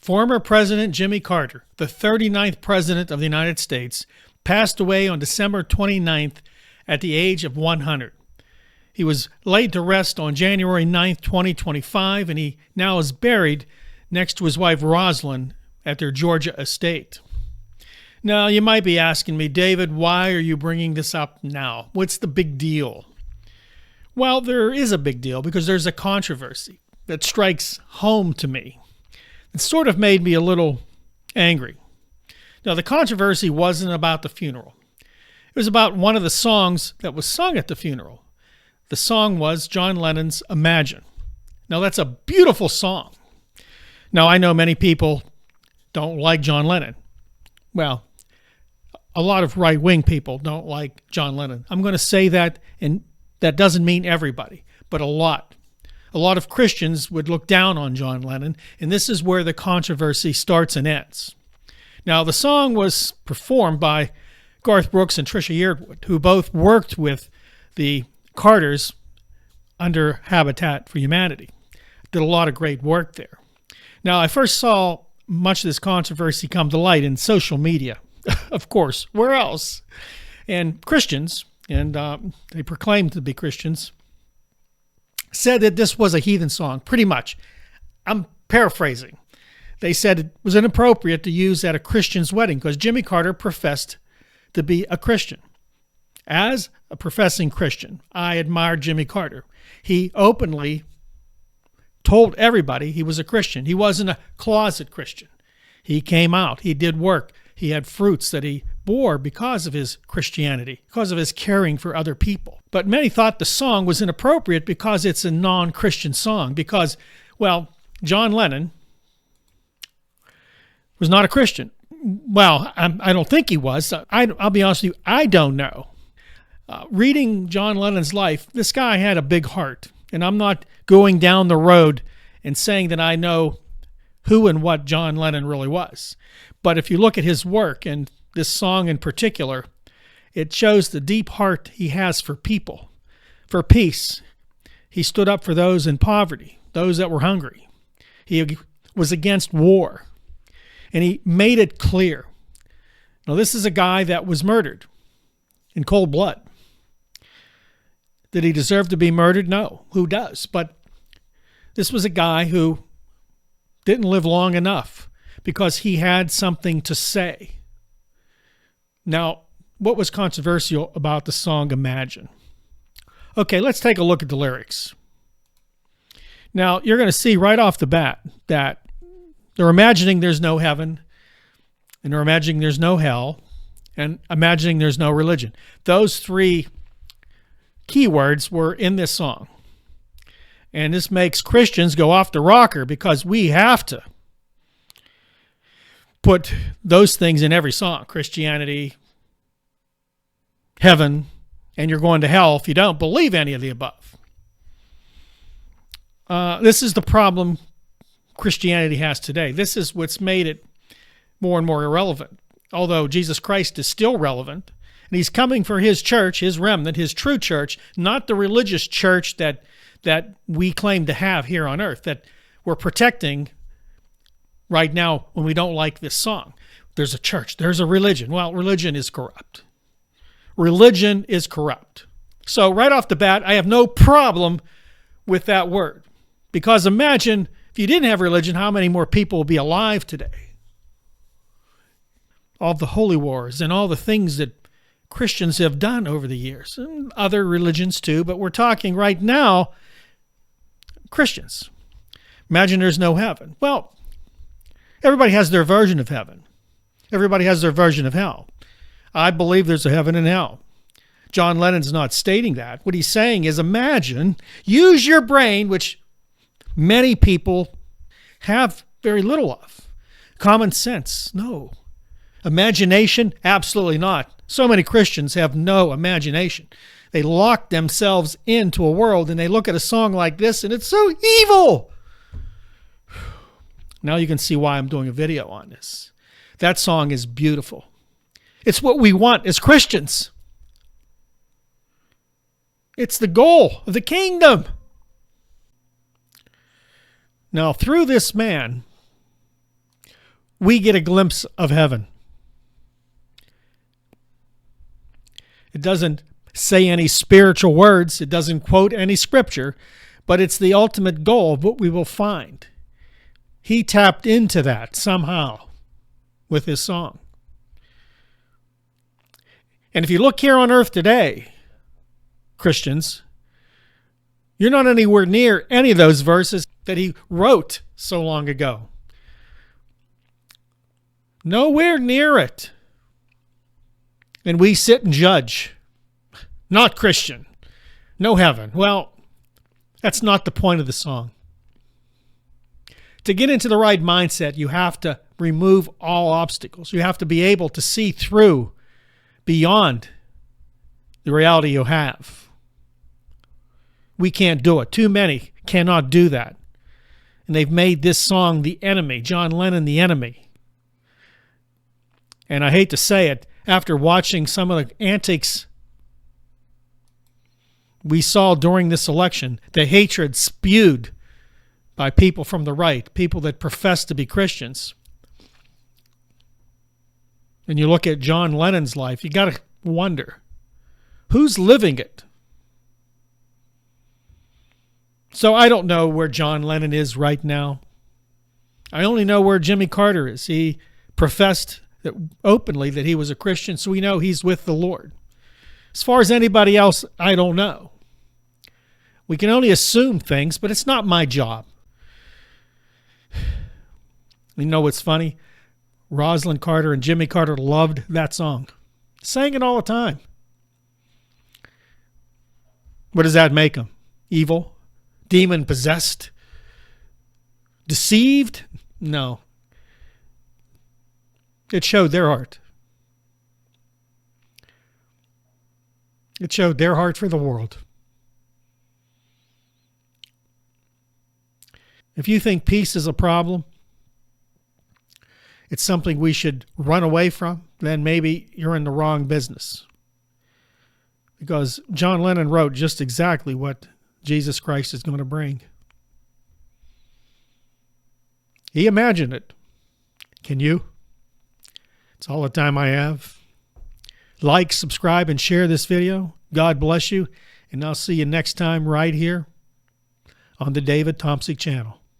Former President Jimmy Carter, the 39th President of the United States, passed away on December 29th at the age of 100. He was laid to rest on January 9th, 2025, and he now is buried next to his wife Rosalind at their Georgia estate. Now, you might be asking me, David, why are you bringing this up now? What's the big deal? Well, there is a big deal because there's a controversy that strikes home to me. It sort of made me a little angry. Now, the controversy wasn't about the funeral. It was about one of the songs that was sung at the funeral. The song was John Lennon's Imagine. Now, that's a beautiful song. Now, I know many people don't like John Lennon. Well, a lot of right-wing people don't like John Lennon. I'm going to say that, and that doesn't mean everybody, but a lot. A lot of Christians would look down on John Lennon, and this is where the controversy starts and ends. Now, the song was performed by Garth Brooks and Trisha Yearwood, who both worked with the Carters under Habitat for Humanity. Did a lot of great work there. Now, I first saw much of this controversy come to light in social media. Of course, where else? And Christians, and they proclaimed to be Christians, said that this was a heathen song, pretty much. I'm paraphrasing. They said it was inappropriate to use at a Christian's wedding because Jimmy Carter professed to be a Christian. As a professing Christian, I admired Jimmy Carter. He openly told everybody he was a Christian. He wasn't a closet Christian. He came out. He did work. He had fruits that he bore because of his Christianity, because of his caring for other people. But many thought the song was inappropriate because it's a non-Christian song, because, well, John Lennon was not a Christian. Well, I don't think he was. I'll be honest with you, I don't know. Reading John Lennon's life, this guy had a big heart. And I'm not going down the road and saying that I know who and what John Lennon really was. But if you look at his work, and this song in particular, it shows the deep heart he has for people, for peace. He stood up for those in poverty, those that were hungry. He was against war, and he made it clear. Now, this is a guy that was murdered in cold blood. Did he deserve to be murdered? No. Who does? But this was a guy who didn't live long enough because he had something to say. Now, what was controversial about the song Imagine? Okay, let's take a look at the lyrics. Now, you're going to see right off the bat that they're imagining there's no heaven, and they're imagining there's no hell, and imagining there's no religion. Those three keywords were in this song. And this makes Christians go off the rocker because we have to put those things in every song. Christianity, heaven, and you're going to hell if you don't believe any of the above. This is the problem Christianity has today. This is what's made it more and more irrelevant. Although Jesus Christ is still relevant, and he's coming for his church, his remnant, his true church, not the religious church that we claim to have here on earth, that we're protecting right now when we don't like this song. There's a church, there's a religion. Well, religion is corrupt. Religion is corrupt. So right off the bat, I have no problem with that word. Because imagine if you didn't have religion, how many more people would be alive today? All the holy wars and all the things that Christians have done over the years, and other religions too, but we're talking right now Christians. Imagine there's no heaven. Well, everybody has their version of heaven. Everybody has their version of hell. I believe there's a heaven and hell. John Lennon's not stating that. What he's saying is imagine, use your brain, which many people have very little of. Common sense, no. Imagination, absolutely not. So many Christians have no imagination. They lock themselves into a world and they look at a song like this and it's so evil. Now you can see why I'm doing a video on this. That song is beautiful. It's what we want as Christians. It's the goal of the kingdom. Now, through this man, we get a glimpse of heaven. It doesn't say any spiritual words. It doesn't quote any scripture, but it's the ultimate goal of what we will find. He tapped into that somehow with his song. And if you look here on earth today, Christians, you're not anywhere near any of those verses that he wrote so long ago. Nowhere near it. And we sit and judge. Not Christian. No heaven. Well, that's not the point of the song. To get into the right mindset, you have to remove all obstacles. You have to be able to see through beyond the reality you have. We can't do it. Too many cannot do that. And they've made this song the enemy, John Lennon the enemy. And I hate to say it, after watching some of the antics we saw during this election, the hatred spewed by people from the right, people that profess to be Christians. And you look at John Lennon's life, you got to wonder, who's living it? So I don't know where John Lennon is right now. I only know where Jimmy Carter is. He professed openly that he was a Christian, so we know he's with the Lord. As far as anybody else, I don't know. We can only assume things, but it's not my job. You know what's funny? Rosalind Carter and Jimmy Carter loved that song. Sang it all the time. What does that make them? Evil? Demon-possessed? Deceived? No. It showed their heart. It showed their heart for the world. If you think peace is a problem, it's something we should run away from, then maybe you're in the wrong business. Because John Lennon wrote just exactly what Jesus Christ is going to bring. He imagined it. Can you? It's all the time I have. Like, subscribe, and share this video. God bless you, and I'll see you next time right here on the David Tomsic channel.